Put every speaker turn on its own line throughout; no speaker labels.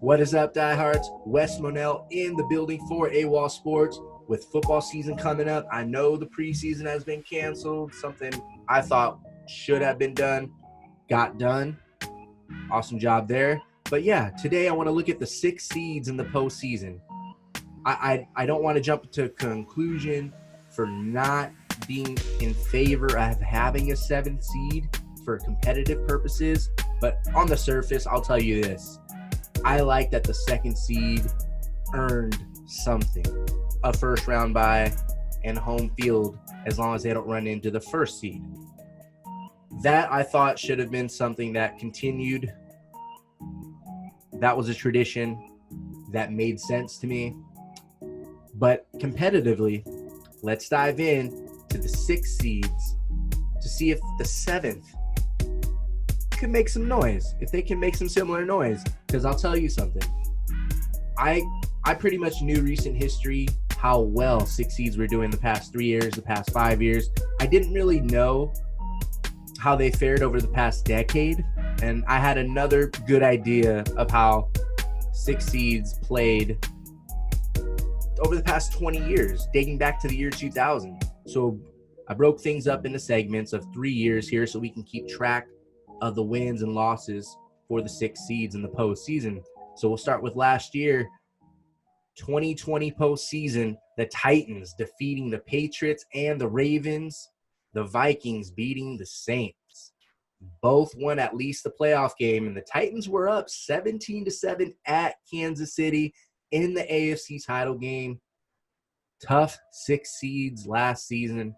What is up, diehards? Wes Monell in the building for AWOL Sports. With football season coming up, I know the preseason has been canceled. Something I thought should have been done, got done. Awesome job there. But yeah, today I want to look at the 6 seeds in the postseason. I don't want to jump to a conclusion for not being in favor of having a 7th seed for competitive purposes. But on the surface, I'll tell you this. I like that the 2nd seed earned something. A first round bye and home field as long as they don't run into the 1st seed. That I thought should have been something that continued. That was a tradition that made sense to me. But competitively, let's dive in to the 6 seeds to see if the 7th could make some noise, if they can make some similar noise. Because I'll tell you something. I pretty much knew recent history, how well 6 seeds were doing the past 3 years, the past 5 years. I didn't really know how they fared over the past decade. And I had another good idea of how 6 seeds played over the past 20 years, dating back to the year 2000. So I broke things up into segments of 3 years here so we can keep track of the wins and losses for the 6 seeds in the postseason. So we'll start with last year, 2020 postseason, the Titans defeating the Patriots and the Ravens, the Vikings beating the Saints. Both won at least the playoff game, and the Titans were up 17-7 at Kansas City in the AFC title game. Tough 6 seeds last season.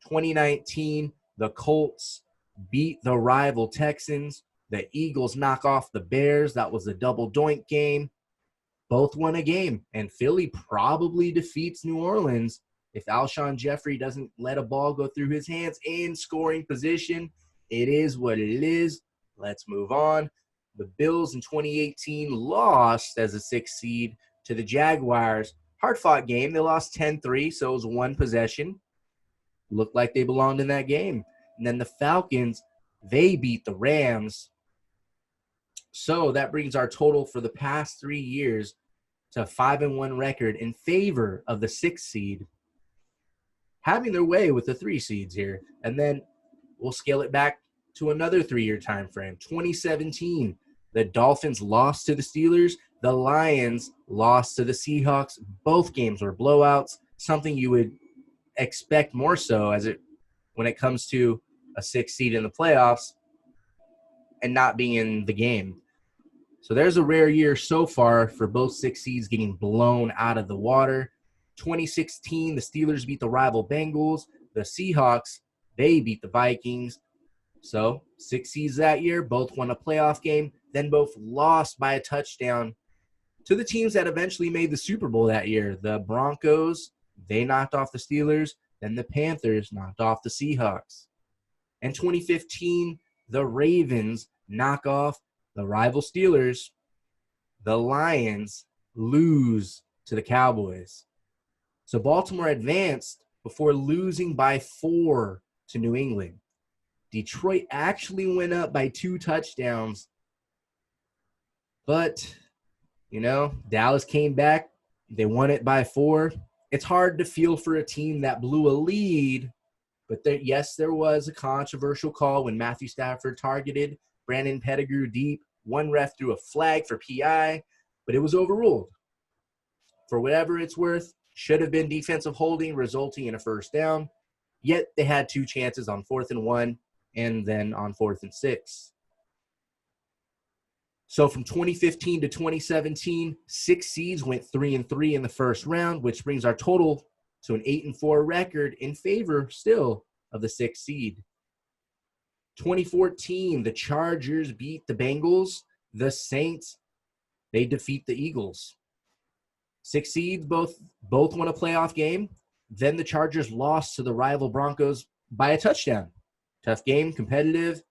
2019, the Colts beat the rival Texans. The Eagles knock off the Bears. That was a double doink game. Both won a game, and Philly probably defeats New Orleans if Alshon Jeffrey doesn't let a ball go through his hands in scoring position. It is what it is. Let's move on. The Bills in 2018 lost as a 6th seed to the Jaguars. Hard-fought game. They lost 10-3, so it was one possession. Looked like they belonged in that game. And then the Falcons, they beat the Rams. So that brings our total for the past 3 years to a 5-1 record in favor of the 6th seed, having their way with the 3 seeds here. And then we'll scale it back to another 3-year time frame. 2017, the Dolphins lost to the Steelers. The Lions lost to the Seahawks. Both games were blowouts, something you would expect more so when it comes to a 6th seed in the playoffs and not being in the game. So there's a rare year so far for both 6 seeds getting blown out of the water. 2016, the Steelers beat the rival Bengals. The Seahawks, they beat the Vikings. So 6 seeds that year, both won a playoff game, then both lost by a touchdown to the teams that eventually made the Super Bowl that year. The Broncos, they knocked off the Steelers. Then the Panthers knocked off the Seahawks. In 2015, the Ravens knock off the rival Steelers. The Lions lose to the Cowboys. So Baltimore advanced before losing by 4 to New England. Detroit actually went up by 2 touchdowns. But, Dallas came back. They won it by 4. It's hard to feel for a team that blew a lead. But there was a controversial call when Matthew Stafford targeted Brandon Pettigrew deep. One ref threw a flag for PI, but it was overruled. For whatever it's worth, should have been defensive holding, resulting in a first down. Yet they had 2 chances on 4th and 1 and then on 4th and 6. So from 2015 to 2017, 6 seeds went 3-3 in the first round, which brings our total to an 8-4 record in favor still of the 6th seed. 2014, the Chargers beat the Bengals. The Saints, they defeat the Eagles. 6 seeds both won a playoff game. Then the Chargers lost to the rival Broncos by a touchdown. Tough game, competitive.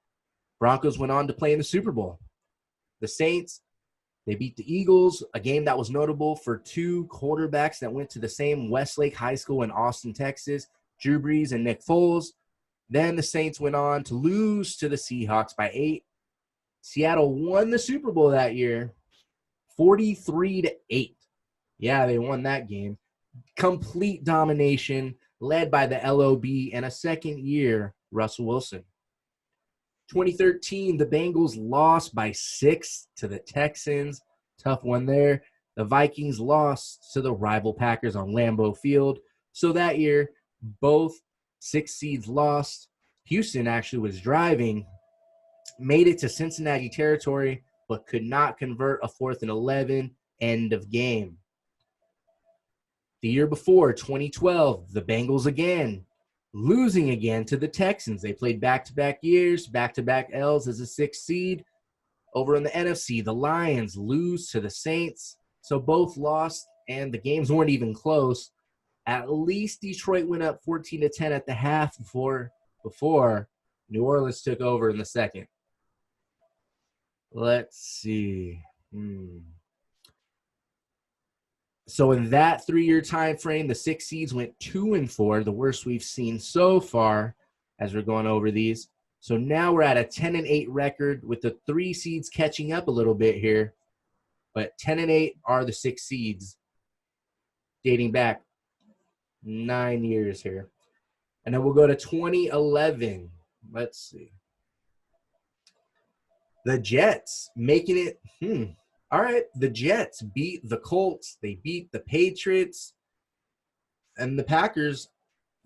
Broncos went on to play in the Super Bowl. The Saints, they beat the Eagles, a game that was notable for 2 quarterbacks that went to the same Westlake High School in Austin, Texas, Drew Brees and Nick Foles. Then the Saints went on to lose to the Seahawks by 8. Seattle won the Super Bowl that year, 43-8. Yeah, they won that game. Complete domination led by the LOB and a second-year Russell Wilson. 2013, the Bengals lost by 6 to the Texans. Tough one there. The Vikings lost to the rival Packers on Lambeau Field. So that year, both 6 seeds lost. Houston actually was driving, made it to Cincinnati territory, but could not convert a 4th and 11, end of game. The year before, 2012, the Bengals again, losing again to the Texans. They played back-to-back years, back-to-back L's as a 6th seed. Over in the NFC, the Lions lose to the Saints. So both lost, and the games weren't even close. At least Detroit went up 14-10 at the half before New Orleans took over in the second. Let's see. So in that 3-year time frame, the 6 seeds went 2-4, the worst we've seen so far as we're going over these. So now we're at a 10-8 record with the 3 seeds catching up a little bit here. But 10-8 are the 6 seeds dating back 9 years here. And then we'll go to 2011. Let's see. The Jets making it, all right, the Jets beat the Colts. They beat the Patriots. And the Packers,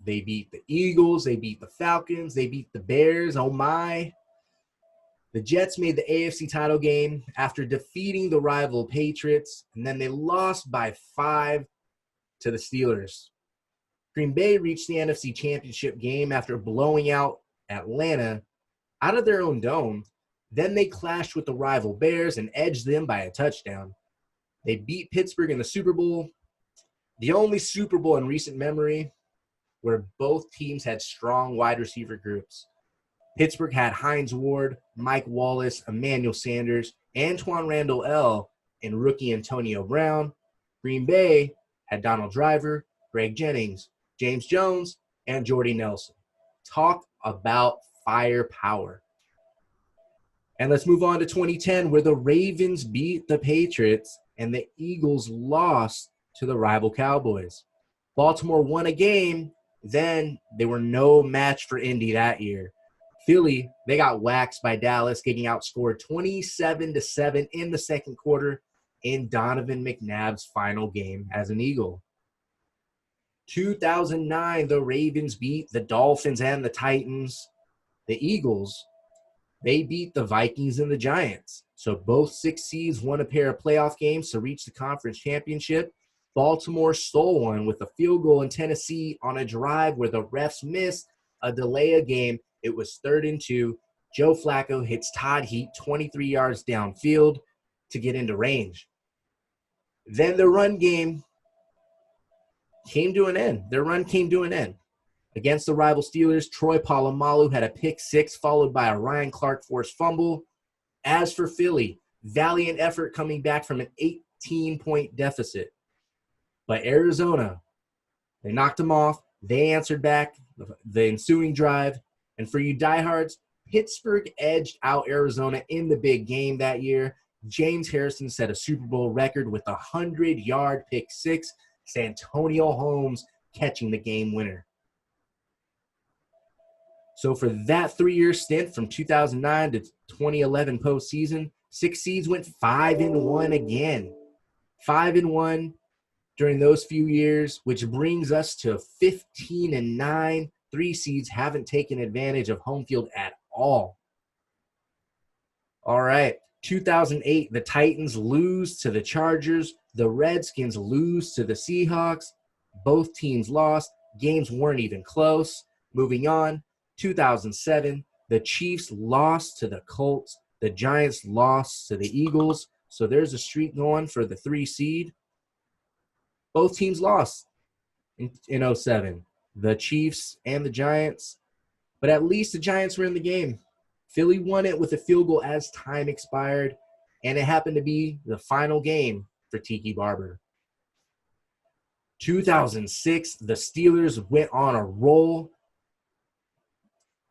they beat the Eagles. They beat the Falcons. They beat the Bears. Oh, my. The Jets made the AFC title game after defeating the rival Patriots. And then they lost by 5 to the Steelers. Green Bay reached the NFC Championship game after blowing out Atlanta out of their own dome. Then they clashed with the rival Bears and edged them by a touchdown. They beat Pittsburgh in the Super Bowl, the only Super Bowl in recent memory where both teams had strong wide receiver groups. Pittsburgh had Hines Ward, Mike Wallace, Emmanuel Sanders, Antoine Randall L., and rookie Antonio Brown. Green Bay had Donald Driver, Greg Jennings, James Jones, and Jordy Nelson. Talk about firepower. And let's move on to 2010, where the Ravens beat the Patriots and the Eagles lost to the rival Cowboys. Baltimore won a game, then they were no match for Indy that year. Philly, they got waxed by Dallas, getting outscored 27-7 in the second quarter in Donovan McNabb's final game as an Eagle. 2009, the Ravens beat the Dolphins and the Titans. The Eagles, they beat the Vikings and the Giants. So both 6 seeds won a pair of playoff games to reach the conference championship. Baltimore stole one with a field goal in Tennessee on a drive where the refs missed a delay of game. It was 3rd and 2. Joe Flacco hits Todd Heap 23 yards downfield to get into range. Then the run game came to an end. Their run came to an end. Against the rival Steelers, Troy Polamalu had a pick 6 followed by a Ryan Clark forced fumble. As for Philly, valiant effort coming back from an 18-point deficit. But Arizona, they knocked them off. They answered back the ensuing drive. And for you diehards, Pittsburgh edged out Arizona in the big game that year. James Harrison set a Super Bowl record with a 100-yard pick 6. Santonio Holmes catching the game winner. So for that 3-year stint from 2009 to 2011 postseason, 6 seeds went 5-1 again. 5-1 during those few years, which brings us to 15-9. 3 seeds haven't taken advantage of home field at all. All right, 2008, the Titans lose to the Chargers. The Redskins lose to the Seahawks. Both teams lost. Games weren't even close. Moving on, 2007, the Chiefs lost to the Colts. The Giants lost to the Eagles. So there's a streak going for the 3 seed. Both teams lost in 2007, the Chiefs and the Giants. But at least the Giants were in the game. Philly won it with a field goal as time expired, and it happened to be the final game for Tiki Barber. 2006, the Steelers went on a roll.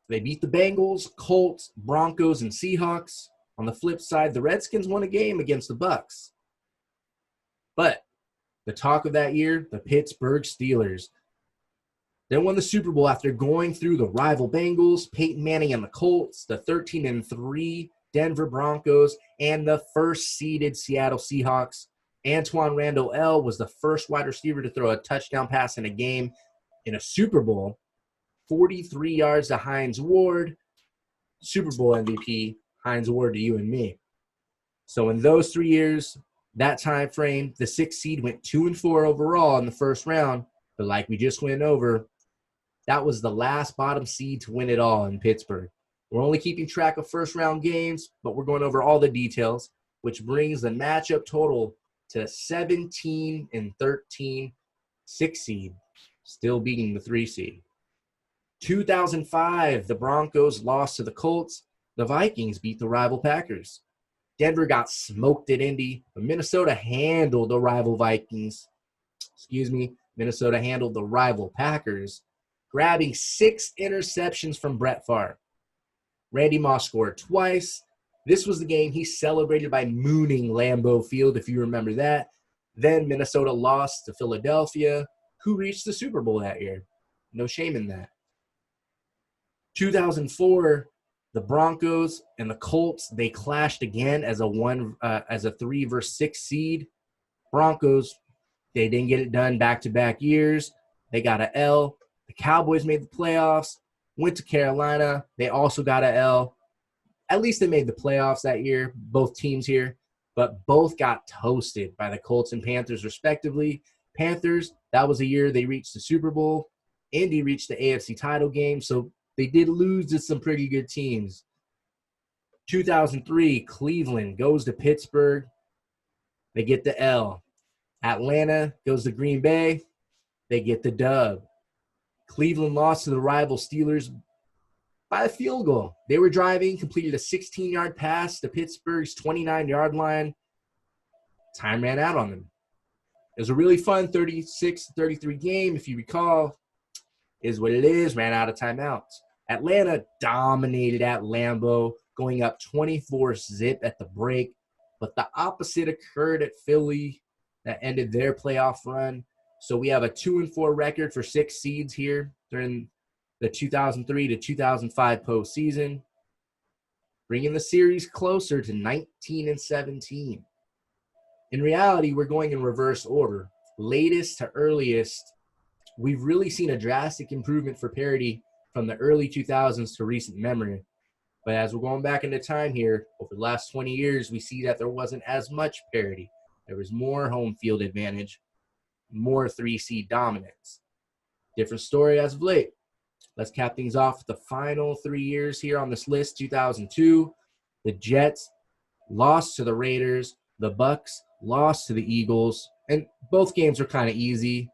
They beat the Bengals, Colts, Broncos, and Seahawks. On the flip side, the Redskins won a game against the Bucs. But the talk of that year, the Pittsburgh Steelers. They won the Super Bowl after going through the rival Bengals, Peyton Manning and the Colts, the 13-3 Denver Broncos, and the first-seeded Seattle Seahawks. Antoine Randall L. was the first wide receiver to throw a touchdown pass in a game in a Super Bowl, 43 yards to Hines Ward. Super Bowl MVP, Hines Ward to you and me. So in those 3 years, that time frame, the 6th seed went 2-4 overall in the first round. But like we just went over, that was the last bottom seed to win it all in Pittsburgh. We're only keeping track of first-round games, but we're going over all the details, which brings the matchup total to 17-13, 6 seed, still beating the 3 seed. 2005, the Broncos lost to the Colts. The Vikings beat the rival Packers. Denver got smoked at Indy, but Minnesota handled the rival Vikings. Minnesota handled the rival Packers, grabbing 6 interceptions from Brett Favre. Randy Moss scored twice. This was the game he celebrated by mooning Lambeau Field, if you remember that. Then Minnesota lost to Philadelphia, who reached the Super Bowl that year. No shame in that. 2004, the Broncos and the Colts, they clashed again as a 3 versus 6 seed. Broncos, they didn't get it done back-to-back years. They got an L. The Cowboys made the playoffs, went to Carolina. They also got an L. At least they made the playoffs that year, both teams here, but both got toasted by the Colts and Panthers respectively. Panthers, that was a year they reached the Super Bowl. Indy reached the AFC title game, so they did lose to some pretty good teams. 2003, Cleveland goes to Pittsburgh. They get the L. Atlanta goes to Green Bay. They get the dub. Cleveland lost to the rival Steelers by a field goal. They were driving, completed a 16-yard pass to Pittsburgh's 29-yard line. Time ran out on them. It was a really fun 36-33 game, if you recall. Is what it is, ran out of timeouts. Atlanta dominated at Lambeau, going up 24-zip at the break. But the opposite occurred at Philly that ended their playoff run. So we have a 2-4 record for 6 seeds here during the 2003 to 2005 postseason, bringing the series closer to 19-17. In reality, we're going in reverse order. Latest to earliest, we've really seen a drastic improvement for parity from the early 2000s to recent memory. But as we're going back into time here, over the last 20 years, we see that there wasn't as much parity. There was more home field advantage, more 3-seed dominance. Different story as of late. Let's cap things off with the final 3 years here on this list. 2002, the Jets lost to the Raiders. The Bucks lost to the Eagles. And both games are kind of easy.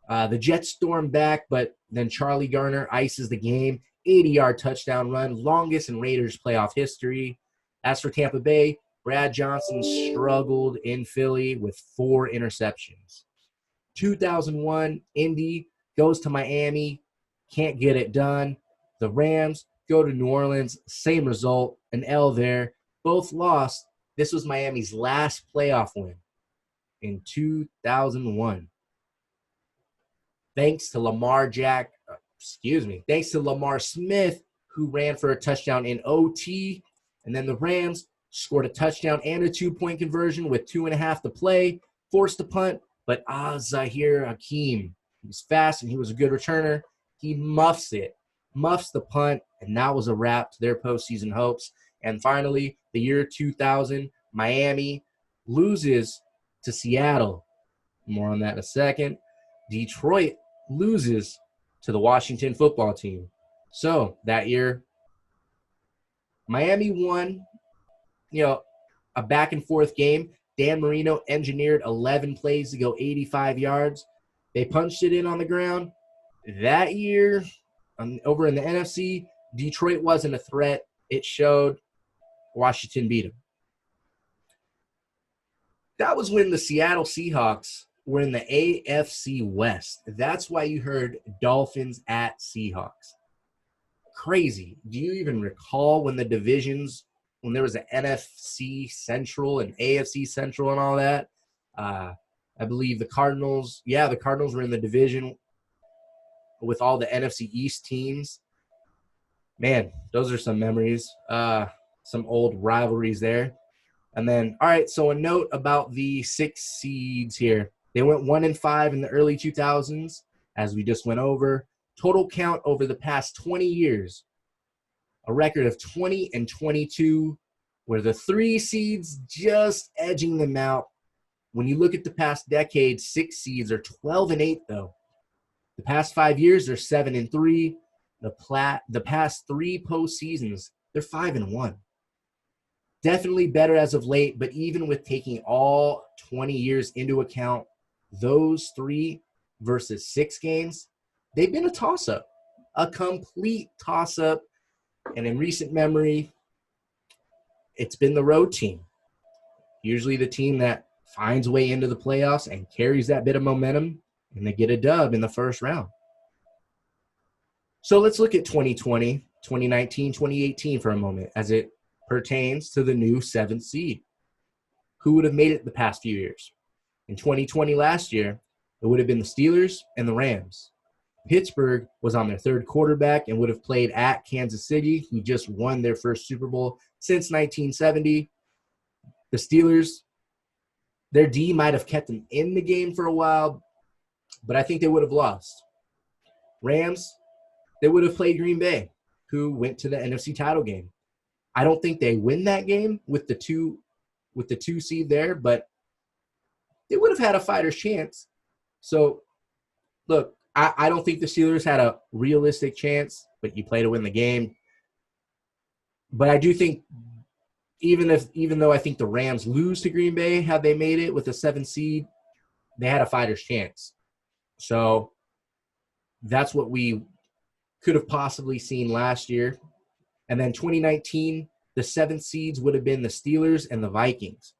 The Jets stormed back, but then Charlie Garner ices the game. 80-yard touchdown run, longest in Raiders playoff history. As for Tampa Bay, Brad Johnson struggled in Philly with 4 interceptions. 2001, Indy goes to Miami, can't get it done. The Rams go to New Orleans, same result, an L there. Both lost. This was Miami's last playoff win in 2001. Thanks to Lamar Smith, who ran for a touchdown in OT. And then the Rams scored a touchdown and a 2-point conversion with 2.5 to play, forced a punt. But Zahir Hakeem, he was fast and he was a good returner. He muffs the punt, and that was a wrap to their postseason hopes. And finally, the year 2000, Miami loses to Seattle. More on that in a second. Detroit loses to the Washington football team. So that year, Miami won, a back and forth game. Dan Marino engineered 11 plays to go 85 yards. They punched it in on the ground. That year, over in the NFC, Detroit wasn't a threat. It showed. Washington beat them. That was when the Seattle Seahawks were in the AFC West. That's why you heard Dolphins at Seahawks. Crazy. Do you even recall when the divisions, when there was an NFC Central and AFC Central and all that? I believe the Cardinals were in the division with all the NFC East teams. Man, those are some memories, some old rivalries there. And then, all right, so a note about the 6 seeds here. They went 1-5 in the early 2000s, as we just went over. Total count over the past 20 years, a record of 20-22, where the 3 seeds just edging them out. When you look at the past decade, 6 seeds are 12-8, though. The past 5 years, they're 7-3. The past 3 postseasons, they're 5-1. Definitely better as of late, but even with taking all 20 years into account, those 3 versus 6 games, they've been a toss-up, a complete toss-up. And in recent memory, it's been the road team, usually the team that finds a way into the playoffs and carries that bit of momentum, and they get a dub in the first round. So let's look at 2020, 2019, 2018 for a moment as it pertains to the new 7th seed. Who would have made it the past few years? In 2020 last year, it would have been the Steelers and the Rams. Pittsburgh was on their 3rd quarterback and would have played at Kansas City, who just won their first Super Bowl since 1970. The Steelers, their D might have kept them in the game for a while, but I think they would have lost. Rams, they would have played Green Bay, who went to the NFC title game. I don't think they win that game with the 2 seed there, but they would have had a fighter's chance. So, look, I don't think the Steelers had a realistic chance, but you play to win the game. But I do think even though I think the Rams lose to Green Bay, had they made it with a 7 seed, they had a fighter's chance. So that's what we could have possibly seen last year. And then 2019, the 7th seeds would have been the Steelers and the Vikings.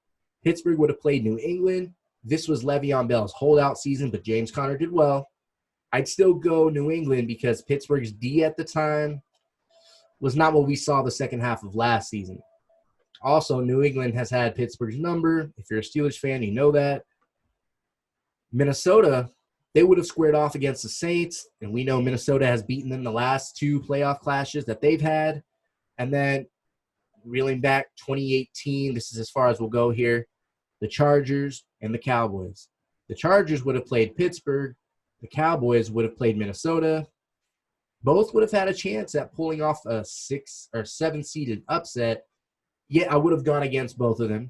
Pittsburgh would have played New England. This was Le'Veon Bell's holdout season, but James Conner did well. I'd still go New England because Pittsburgh's D at the time was not what we saw the second half of last season. Also, New England has had Pittsburgh's number. If you're a Steelers fan, you know that. Minnesota, they would have squared off against the Saints, and we know Minnesota has beaten them the last 2 playoff clashes that they've had. And then reeling back 2018, this is as far as we'll go here, the Chargers and the Cowboys. The Chargers would have played Pittsburgh. The Cowboys would have played Minnesota. Both would have had a chance at pulling off a 6 or 7 seeded upset. Yeah, I would have gone against both of them,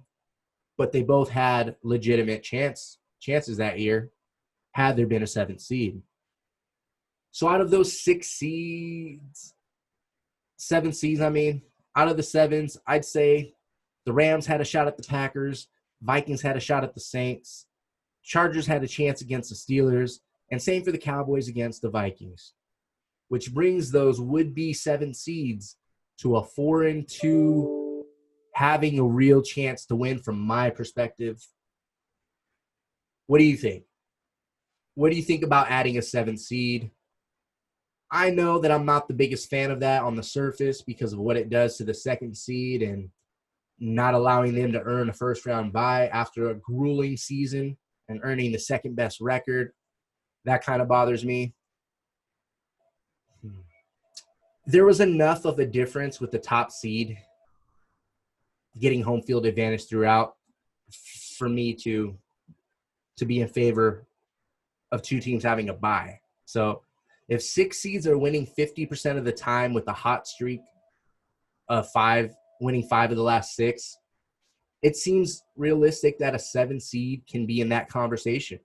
but they both had legitimate chances that year had there been a 7th seed. So out of those 7 seeds, out of the 7s, I'd say the Rams had a shot at the Packers, Vikings had a shot at the Saints, Chargers had a chance against the Steelers, and same for the Cowboys against the Vikings, which brings those would-be 7 seeds to a 4-2, having a real chance to win from my perspective. What do you think? What do you think about adding a 7th seed? I know that I'm not the biggest fan of that on the surface because of what it does to the 2nd seed and not allowing them to earn a first-round bye after a grueling season and earning the 2nd-best record. That kind of bothers me. There was enough of a difference with the top seed getting home field advantage throughout for me to be in favor of 2 teams having a bye. So if 6 seeds are winning 50% of the time with a hot streak of 5, winning 5 of the last 6, it seems realistic that a 7 seed can be in that conversation.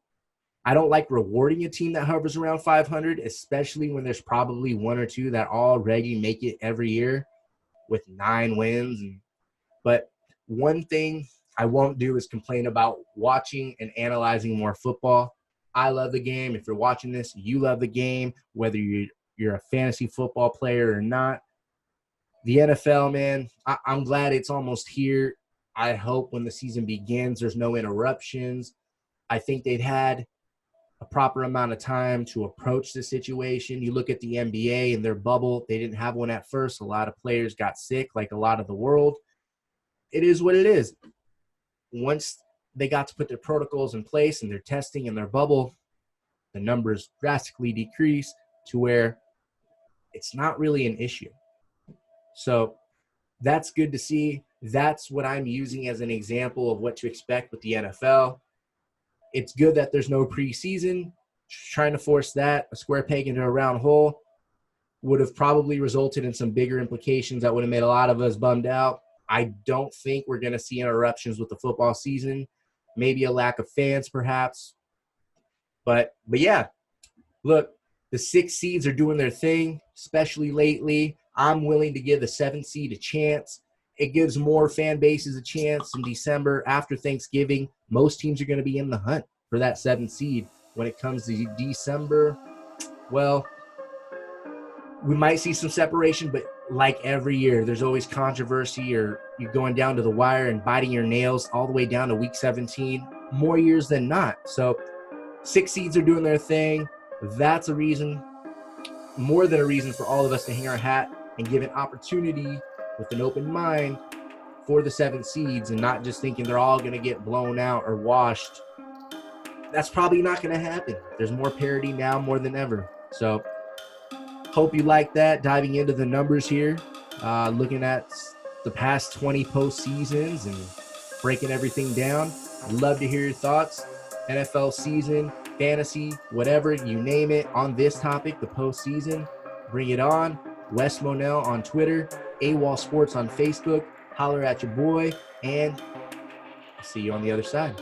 I don't like rewarding a team that hovers around 500, especially when there's probably 1 or 2 that already make it every year with 9 wins. But one thing I won't do is complain about watching and analyzing more football. I love the game. If you're watching this, you love the game, whether you're a fantasy football player or not. The NFL, man, I'm glad it's almost here. I hope when the season begins, there's no interruptions. I think they've had a proper amount of time to approach the situation. You look at the NBA and their bubble, they didn't have one at first. A lot of players got sick, like a lot of the world. It is what it is. Once they got to put their protocols in place and their testing and their bubble, the numbers drastically decrease to where it's not really an issue. So that's good to see. That's what I'm using as an example of what to expect with the NFL. It's good that there's no preseason. Trying to force that, a square peg into a round hole, would have probably resulted in some bigger implications that would have made a lot of us bummed out. I don't think we're going to see interruptions with the football season. Maybe a lack of fans, perhaps. But yeah, look, the 6 seeds are doing their thing, especially lately. I'm willing to give the 7th seed a chance. It gives more fan bases a chance in December after Thanksgiving. Most teams are going to be in the hunt for that 7th seed. When it comes to December, well, we might see some separation, but like every year, there's always controversy, or you're going down to the wire and biting your nails all the way down to week 17, more years than not. So 6 seeds are doing their thing. That's a reason, more than a reason, for all of us to hang our hat and give an opportunity with an open mind for the 7 seeds and not just thinking they're all going to get blown out or washed. That's probably not going to happen. There's more parity now more than ever. So hope you like that, diving into the numbers here, looking at the past 20 postseasons and breaking everything down. I'd love to hear your thoughts. NFL season, fantasy, whatever, you name it, on this topic, the postseason. Bring it on. Wes Monell on Twitter, AWOL Sports on Facebook. Holler at your boy, and I'll see you on the other side.